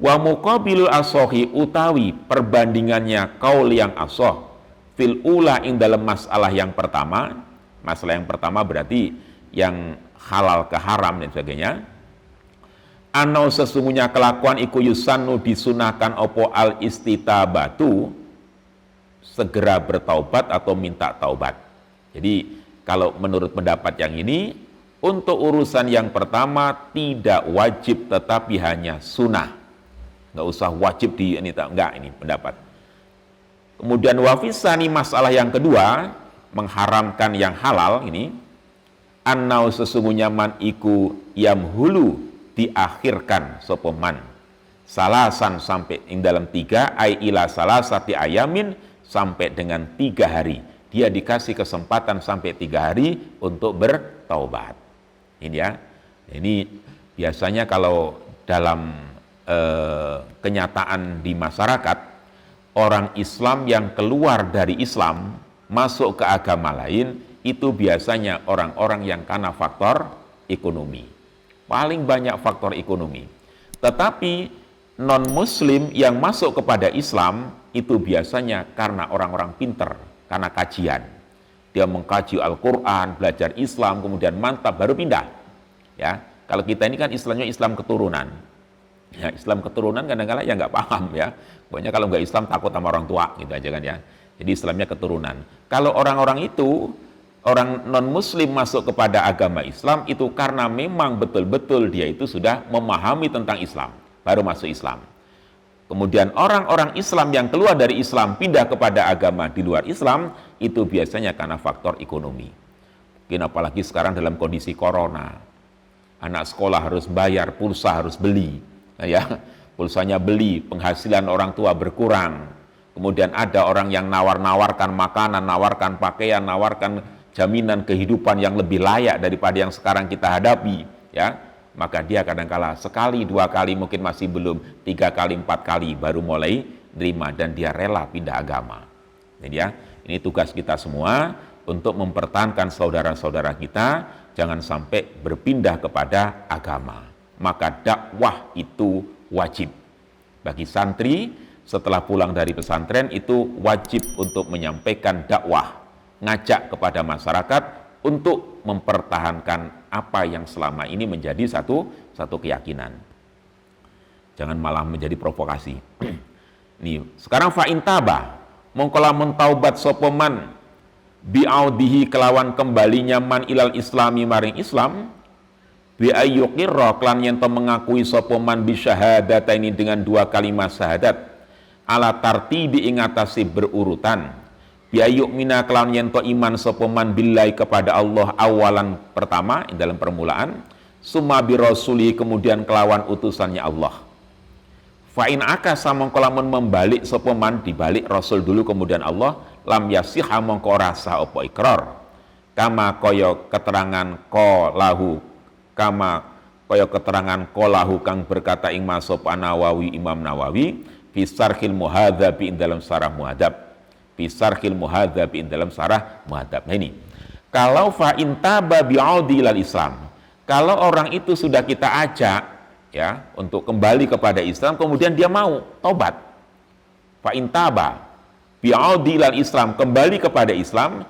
Wa muqabilul asohi utawi perbandingannya kaul yang asoh fil ula ing dalam masalah yang pertama. Masalah yang pertama berarti yang halal ke haram dan sebagainya. Anau sesungguhnya kelakuan iku yusannu disunahkan opo al istitabatu, segera bertaubat atau minta taubat. Jadi kalau menurut pendapat yang ini, untuk urusan yang pertama tidak wajib tetapi hanya sunnah. Nggak usah wajib di ini, enggak, ini pendapat. Kemudian wafisani, masalah yang kedua, mengharamkan yang halal ini, annau sesungguhnya man iku yamhulu, diakhirkan sopoman salasan sampai ing dalam 3, ai ila salasati ayamin, sampai dengan 3 hari. Dia dikasih kesempatan sampai 3 hari untuk bertaubat. Ini ya. Ini biasanya kalau dalam kenyataan di masyarakat, orang Islam yang keluar dari Islam masuk ke agama lain itu biasanya orang-orang yang karena faktor ekonomi, paling banyak faktor ekonomi. Tetapi non muslim yang masuk kepada Islam itu biasanya karena orang-orang pinter, karena kajian, dia mengkaji Al-Quran, belajar Islam, kemudian mantap baru pindah. Ya, kalau kita ini kan Islamnya Islam keturunan. Ya, Islam keturunan kadang-kadang ya nggak paham ya. Pokoknya kalau nggak Islam takut sama orang tua gitu aja kan ya. Jadi Islamnya keturunan. Kalau orang-orang itu, orang non-muslim masuk kepada agama Islam itu karena memang betul-betul dia itu sudah memahami tentang Islam, baru masuk Islam. Kemudian orang-orang Islam yang keluar dari Islam pindah kepada agama di luar Islam itu biasanya karena faktor ekonomi. Mungkin apalagi sekarang dalam kondisi corona, anak sekolah harus bayar, pulsa harus beli. Ya, pulsanya beli, penghasilan orang tua berkurang. Kemudian ada orang yang nawar-nawarkan makanan, nawarkan pakaian, nawarkan jaminan kehidupan yang lebih layak daripada yang sekarang kita hadapi, ya. Maka dia kadang-kala sekali, 2 kali, mungkin masih belum, 3 kali, 4 kali baru mulai terima dan dia rela pindah agama. Jadi ya, ini tugas kita semua untuk mempertahankan saudara-saudara kita jangan sampai berpindah kepada agama. Maka dakwah itu wajib bagi santri. Setelah pulang dari pesantren itu wajib untuk menyampaikan dakwah, ngajak kepada masyarakat untuk mempertahankan apa yang selama ini menjadi satu keyakinan. Jangan malah menjadi provokasi. Nih, sekarang fa'in tabah, mongkola mentaubat sopoman bi'audihi kelawan kembalinya man ilal islami maring Islam, bi ayyuqirra klan yento mengakui sapa man bi syahadataini dengan 2 kalimat syahadat ala tartibi ing atase berurutan, bi ayyumina klan yento iman sapa man billahi kepada Allah awalan pertama dalam permulaan, summa bi rasuli kemudian kelawan utusannya Allah. Fa in akasa mongko lamun membalik sapa man, dibalik Rasul dulu kemudian Allah, lam yasiha mongko rasa apa ikrar, kama kaya keterangan qalahu, kama kaya keterangan qalahu kang berkata ing masop Nawawi, Imam Nawawi fi Sarhil Muhadzab ing dalam sarah Muhadzab, fi Sarhil Muhadzab ing dalam sarah Muhadzab. Nah ini, kalau fa in taba bi'audi ilal Islam, kalau orang itu sudah kita ajak ya untuk kembali kepada Islam, kemudian dia mau tobat, fa in taba bi'audi ilal Islam, kembali kepada Islam,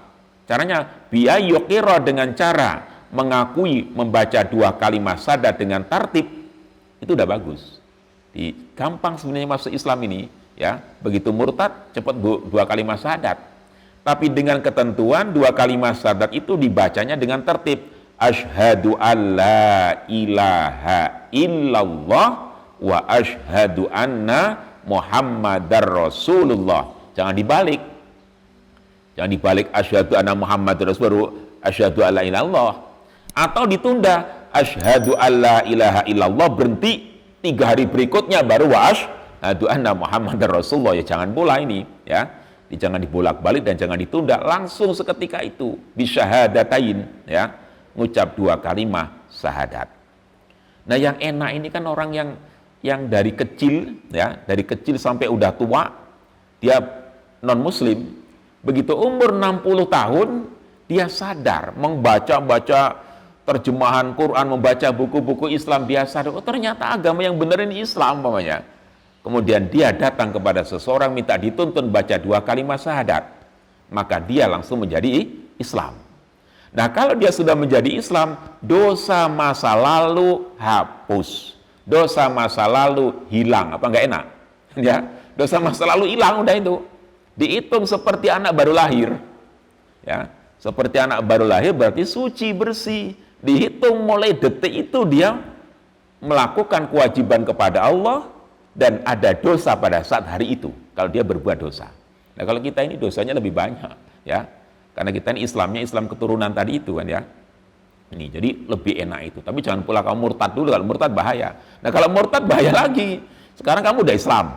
caranya bi'a yuqira, dengan cara mengakui membaca 2 kalimat syahadat dengan tertib, itu udah bagus. Gampang sebenarnya masuk Islam ini ya, begitu murtad cepat 2 kalimat syahadat. Tapi dengan ketentuan 2 kalimat syahadat itu dibacanya dengan tertib. Asyhadu alla ilaha illallah wa asyhadu anna Muhammadar Rasulullah. Jangan dibalik. Jangan dibalik asyhadu anna Muhammadar Rasulullah, asyhadu alla ilaha illallah. Atau ditunda, asyhadu alla ilaha illallah, berhenti 3 hari berikutnya baru wa asyhadu anna Muhammadar Rasulullah. Ya jangan pula ini ya. Jangan dibolak-balik dan jangan ditunda, langsung seketika itu bisyahadatain ya, ngucap 2 kalimat syahadat. Nah, yang enak ini kan orang yang dari kecil ya, dari kecil sampai udah tua dia non muslim, begitu umur 60 tahun dia sadar membaca terjemahan Quran, membaca buku-buku Islam biasa. Oh, ternyata agama yang benar ini Islam namanya. kemudian dia datang kepada seseorang minta dituntun baca 2 kalimat syahadat, maka dia langsung menjadi Islam. Nah, kalau dia sudah menjadi Islam, dosa masa lalu hapus, dosa masa lalu hilang. Apa enggak enak? Ya, dosa masa lalu hilang, udah itu. Dihitung seperti anak baru lahir. Ya, seperti anak baru lahir berarti suci, bersih. Dihitung mulai detik itu dia melakukan kewajiban kepada Allah dan ada dosa pada saat hari itu kalau dia berbuat dosa. Nah, kalau kita ini dosanya lebih banyak, ya. Karena kita ini Islamnya Islam keturunan tadi itu kan ya. Ini jadi lebih enak itu. Tapi jangan pula kamu murtad dulu, kalau murtad bahaya. Nah, kalau murtad bahaya lagi. Sekarang kamu udah Islam.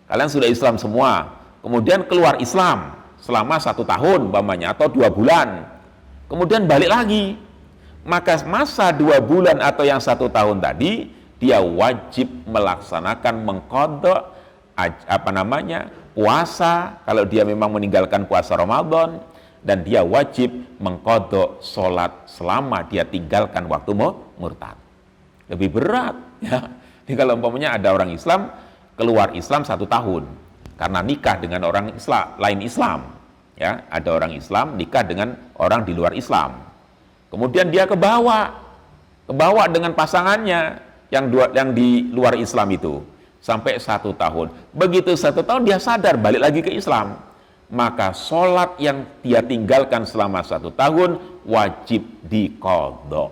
Kalian sudah Islam semua. Kemudian keluar Islam selama 1 tahun umpamanya atau 2 bulan. Kemudian balik lagi. Maka masa 2 bulan atau yang 1 tahun tadi dia wajib melaksanakan mengqadha puasa kalau dia memang meninggalkan puasa Ramadan, dan dia wajib mengqadha sholat selama dia tinggalkan waktu murtad. Lebih berat ya. Jadi kalau umpamanya ada orang Islam keluar Islam 1 tahun karena nikah dengan orang Islam lain Islam, ya, ada orang Islam nikah dengan orang di luar Islam, kemudian dia kebawa dengan pasangannya yang di luar Islam itu sampai 1 tahun. Begitu 1 tahun dia sadar balik lagi ke Islam, maka sholat yang dia tinggalkan selama 1 tahun wajib diqadha.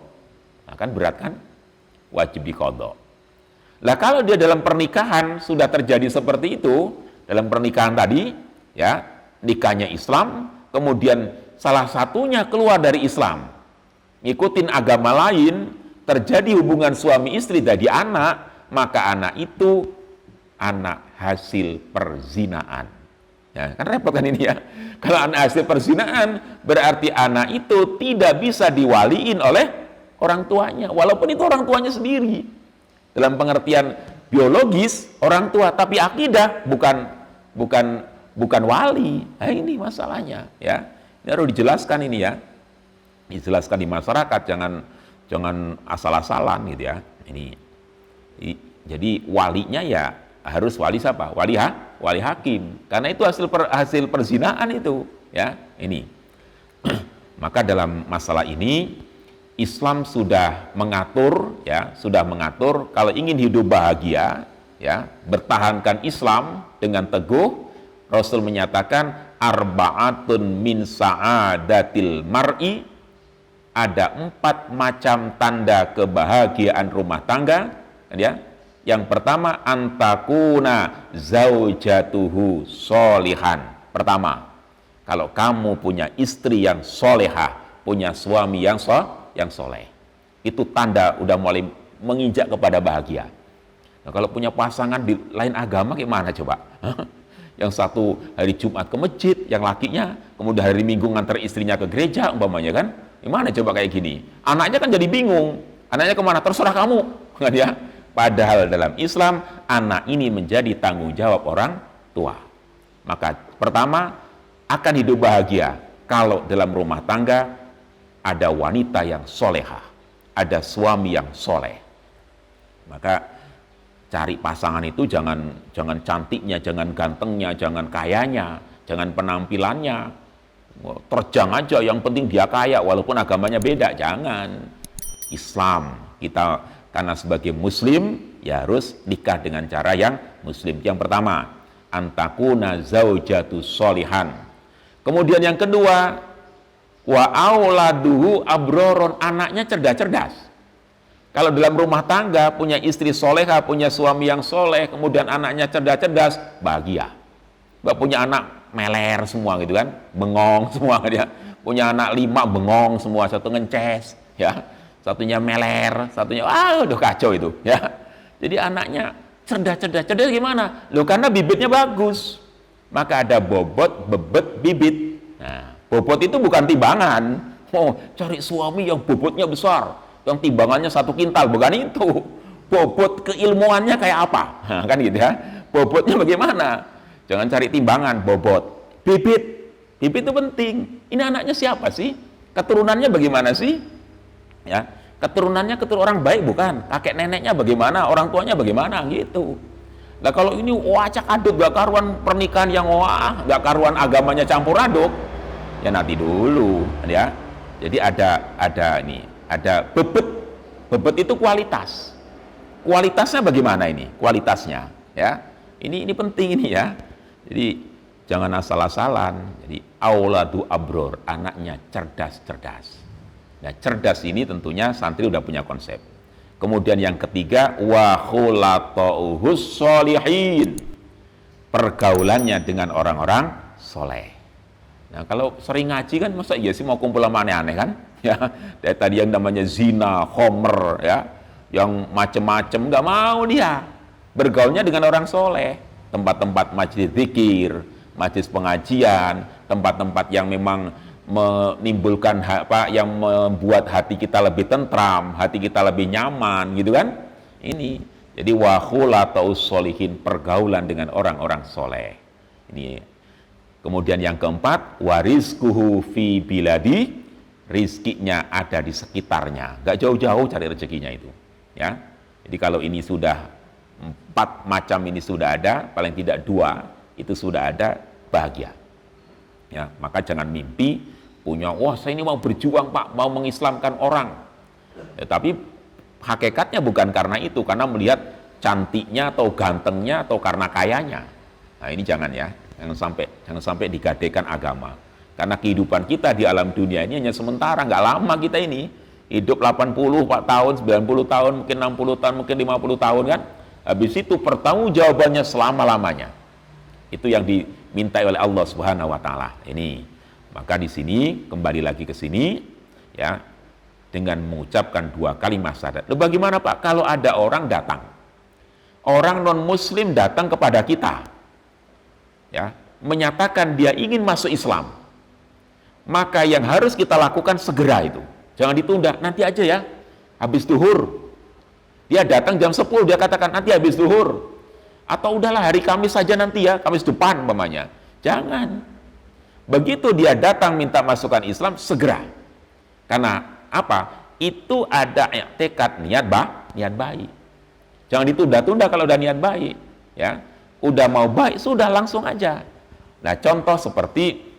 Nah, kan berat kan? Wajib diqadha. Lah kalau dia dalam pernikahan sudah terjadi seperti itu, dalam pernikahan tadi, ya, nikahnya Islam, kemudian salah satunya keluar dari Islam, ngikutin agama lain, terjadi hubungan suami istri jadi anak, maka anak itu anak hasil perzinaan. Ya, kan repot kan ini ya. Kalau anak hasil perzinaan, berarti anak itu tidak bisa diwaliin oleh orang tuanya, walaupun itu orang tuanya sendiri. Dalam pengertian biologis orang tua, tapi akidah bukan wali. Nah, ini masalahnya ya. Ini harus dijelaskan ini ya. Dijelaskan di masyarakat, jangan asal-asalan gitu ya. Jadi walinya ya harus wali siapa? Wali hakim. Karena itu hasil perzinaan itu, ya. Ini. Maka dalam masalah ini Islam sudah mengatur, ya, kalau ingin hidup bahagia, ya, bertahankan Islam dengan teguh. Rasul menyatakan arba'atun min sa'adatil mar'i, ada 4 macam tanda kebahagiaan rumah tangga, ya. Yang pertama, antakuna zaujatuhu solihan. Pertama, kalau kamu punya istri yang solehah, punya suami yang soleh, itu tanda udah mulai menginjak kepada bahagia. Nah, kalau punya pasangan di lain agama gimana coba? Yang satu hari Jumat ke masjid, yang lakinya, kemudian hari Minggu ngantar istrinya ke gereja umpamanya kan? Gimana coba kayak gini? Anaknya kan jadi bingung. Anaknya kemana? Terserah kamu, kan ya? Padahal dalam Islam, anak ini menjadi tanggung jawab orang tua. Maka pertama, akan hidup bahagia kalau dalam rumah tangga ada wanita yang solehah, ada suami yang soleh. Maka cari pasangan itu jangan cantiknya, jangan gantengnya, jangan kayanya, jangan penampilannya. Terjang aja, yang penting dia kaya walaupun agamanya beda, jangan. Islam, kita karena sebagai muslim ya harus nikah dengan cara yang muslim. Yang pertama, antakuna zaujatu solihan. Kemudian yang kedua, wa auladuhu abroron, anaknya cerdas-cerdas. Kalau dalam rumah tangga punya istri soleha, punya suami yang soleh, kemudian anaknya cerdas-cerdas, bahagia. Nggak punya anak meler semua gitu kan, bengong semua dia. Punya anak 5 bengong semua, satu ngences, ya. Satunya meler, satunya udah kacau itu, ya. Jadi anaknya cerdas gimana? Loh, karena bibitnya bagus. Maka ada bobot, bebet, bibit. Nah, bobot itu bukan timbangan. Oh, cari suami yang bobotnya besar, yang timbangannya 1 kintal, bukan itu. Bobot keilmuannya kayak apa? Nah, kan gitu ya. Bobotnya bagaimana? Jangan cari timbangan, bobot. Bibit itu penting. Ini anaknya siapa sih? Keturunannya bagaimana sih? Ya, keturunannya keturunan orang baik bukan? Kakek neneknya bagaimana? Orang tuanya bagaimana? Gitu. Lah kalau ini acak aduk, gak karuan pernikahan yang gak karuan agamanya campur aduk, ya nanti dulu, ya. Jadi ada bebet. Bebet itu kualitas. Kualitasnya bagaimana ini? Kualitasnya, ya. Ini penting ini ya. Jadi jangan asal-asalan. Jadi auladu abror, anaknya cerdas-cerdas. Nah, cerdas ini tentunya santri udah punya konsep. Kemudian yang ketiga, wa khulatauhus sholihin. Pergaulannya dengan orang-orang soleh. Nah, kalau sering ngaji kan masa iya sih mau kumpul sama aneh-aneh kan? Ya, dari tadi yang namanya zina, khomer, ya, yang macem-macem nggak mau dia. Bergaulnya dengan orang soleh, tempat-tempat majelis zikir, majelis pengajian, tempat-tempat yang memang menimbulkan yang membuat hati kita lebih tentram, hati kita lebih nyaman, gitu kan? Ini jadi wa khulataus sholihin, pergaulan dengan orang-orang soleh. Ini. Kemudian yang keempat, warizquhu fi biladi, rizkinya ada di sekitarnya, nggak jauh-jauh cari rezekinya itu, ya. Jadi kalau ini sudah 4 macam ini sudah ada, paling tidak 2 itu sudah ada, bahagia. Ya, maka jangan mimpi punya, wah saya ini mau berjuang Pak, mau mengislamkan orang. Ya, tapi hakikatnya bukan karena itu, karena melihat cantiknya atau gantengnya atau karena kayanya. Nah ini jangan ya, jangan sampai digadaikan agama. Karena kehidupan kita di alam dunia ini hanya sementara, nggak lama kita ini. Hidup 80 tahun, 90 tahun, mungkin 60 tahun, mungkin 50 tahun kan. Habis itu pertanggungjawabannya selama-lamanya. Itu yang dimintai oleh Allah Subhanahu wa taala. Ini. Maka di sini kembali lagi ke sini ya, dengan mengucapkan 2 kalimat syahadat. Lalu bagaimana Pak kalau ada orang datang? Orang non muslim datang kepada kita. Ya, menyatakan dia ingin masuk Islam. Maka yang harus kita lakukan segera itu. Jangan ditunda, nanti aja ya. Habis duhur. Dia datang jam 10, dia katakan nanti habis duhur. Atau udahlah hari Kamis saja nanti ya, Kamis depan umpamanya. Jangan. Begitu dia datang minta masukan Islam, segera. Karena apa? Itu ada tekad niat baik. Jangan ditunda-tunda kalau udah niat baik, ya. Udah mau baik, sudah langsung aja. Nah, contoh seperti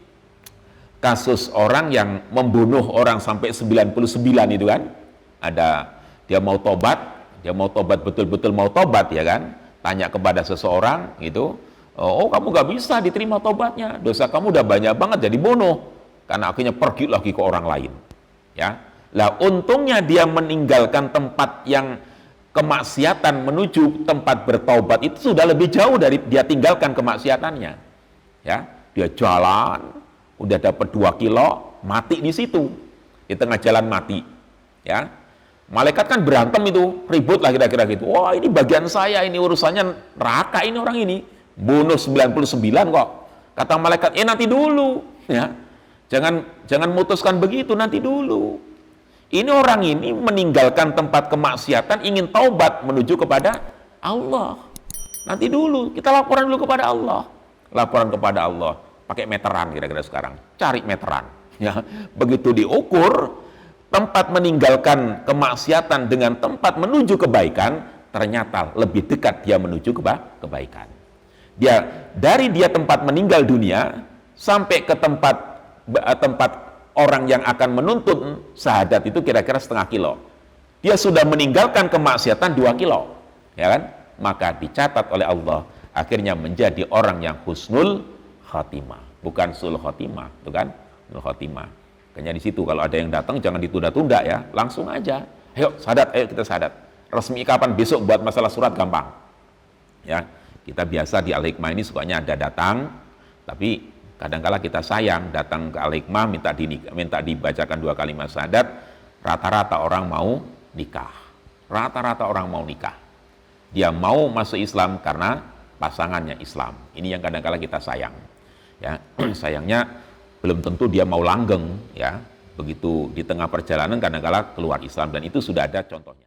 kasus orang yang membunuh orang sampai 99 itu kan. Ada dia mau tobat betul-betul mau tobat ya kan. Tanya kepada seseorang gitu, oh kamu gak bisa diterima tobatnya, dosa kamu udah banyak banget jadi bunuh, karena akhirnya pergi lagi ke orang lain, ya. Lah untungnya dia meninggalkan tempat yang kemaksiatan menuju tempat bertaubat itu sudah lebih jauh dari dia tinggalkan kemaksiatannya, ya. Dia jalan, udah dapat 2 kilo, mati di situ, di tengah jalan mati, ya. Malaikat kan berantem itu, ribut lah kira-kira gitu. Wah ini bagian saya, ini urusannya neraka ini orang ini. Bunuh 99 kok. Kata malaikat, nanti dulu. Ya. Jangan mutuskan begitu, nanti dulu. Ini orang ini meninggalkan tempat kemaksiatan, ingin taubat menuju kepada Allah. Nanti dulu, kita laporan dulu kepada Allah. Laporan kepada Allah, pakai meteran kira-kira sekarang. Cari meteran. Ya. Begitu diukur, tempat meninggalkan kemaksiatan dengan tempat menuju kebaikan, ternyata lebih dekat dia menuju kebaikan. Dari dia tempat meninggal dunia sampai ke tempat orang yang akan menuntut syahadat itu kira-kira setengah kilo. Dia sudah meninggalkan kemaksiatan 2 kilo, ya kan? Maka dicatat oleh Allah akhirnya menjadi orang yang husnul khotimah, bukan sul khotimah, itu kan? Husnul khotimah. Makanya di situ kalau ada yang datang jangan ditunda-tunda ya, langsung aja. Ayo syahadat, ayo kita syahadat. Resmi kapan? Besok, buat masalah surat gampang. Ya, kita biasa di Al-Hikmah ini sukanya ada datang, tapi kadang-kala kita sayang datang ke Al-Hikmah minta dibacakan 2 kalimat syahadat, rata-rata orang mau nikah. Rata-rata orang mau nikah. Dia mau masuk Islam karena pasangannya Islam. Ini yang kadang-kala kita sayang. Ya, sayangnya belum tentu dia mau langgeng ya, begitu di tengah perjalanan kadang-kala keluar Islam, dan itu sudah ada contohnya.